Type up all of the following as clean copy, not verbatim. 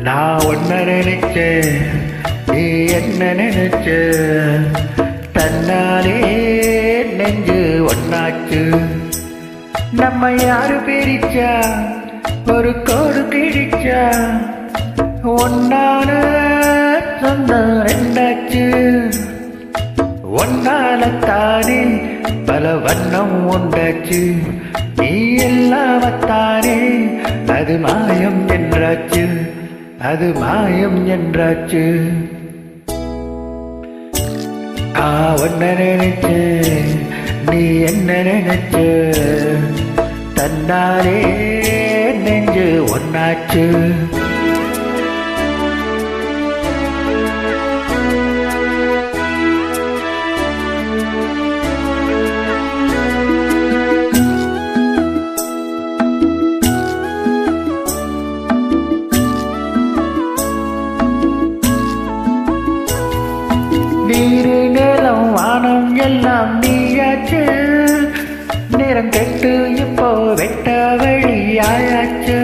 நான் ஒன்ன நினைச்சேன், நீ என்ன நினைச்ச? தன்னாலே நெஞ்சு ஒன்னாச்சு. நம்ம யாரு பிரிச்சா ஒரு கோடு கிழிச்சா, ஒன்னான சொந்தம் ரெண்டாச்சு. ஒன்னாலத்தானே பல வண்ணம் உண்டாச்சு. நீ எல்லாமத்தானே அது மாயம் என்றாச்சு, அது மாயம் என்றாச்சு. ஒன்ன நினைச்சு, நீ என்ன நினைச்ச? தன்னாலே நெஞ்சு ஒன்னாச்சு. நீரு நிலம் வானம் எல்லாம் நீயாச்சு. நிறம் கெட்டு இப்போ வெட்ட வழி ஆயாச்சு.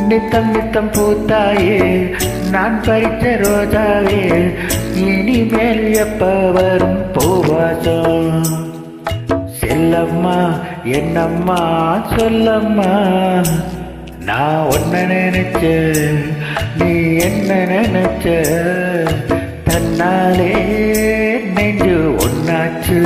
நித்தம் நித்தம் பூத்தாயே நான் பறித்த ரோஜாவே, இனிமேல் எப்ப வரும் பூவாசம்? செல்லம்மா என்னம்மா சொல்லம்மா, நான் ஒன்ன நினைச்ச, நீ என்ன நினைச்ச? தன்னாலே நெஞ்சு ஒன்னாச்சு.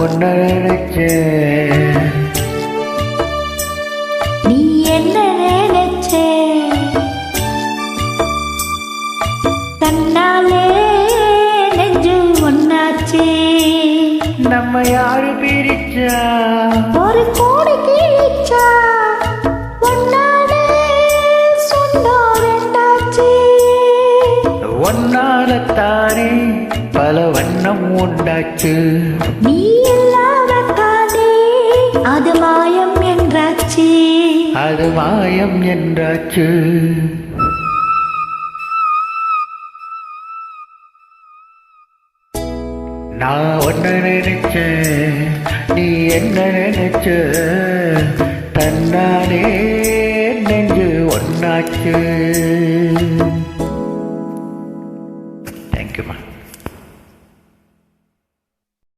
ஒன்ன நினைச்சேன், நீ என்ன நினைச்ச? தன்னாலே நெஞ்சு ஒன்னாச்சு. நம்ம யாரு பிரிச்சா ஒரு கோடி கிழிச்சா, ஒன்னாலே சொந்தம் ரெண்டாச்சு. ஒன்னாலத்தானே பல வண்ணம் உண்டாச்சு. நீ இல்லாமத்தானே அது மாயம் என்றாச்சு, அது மாயம் என்றாச்சு. நான் ஒன்ன நினைச்சேன், நீ என்ன நினைச்ச? தன்னாலே நெஞ்சு ஒன்னாச்சு.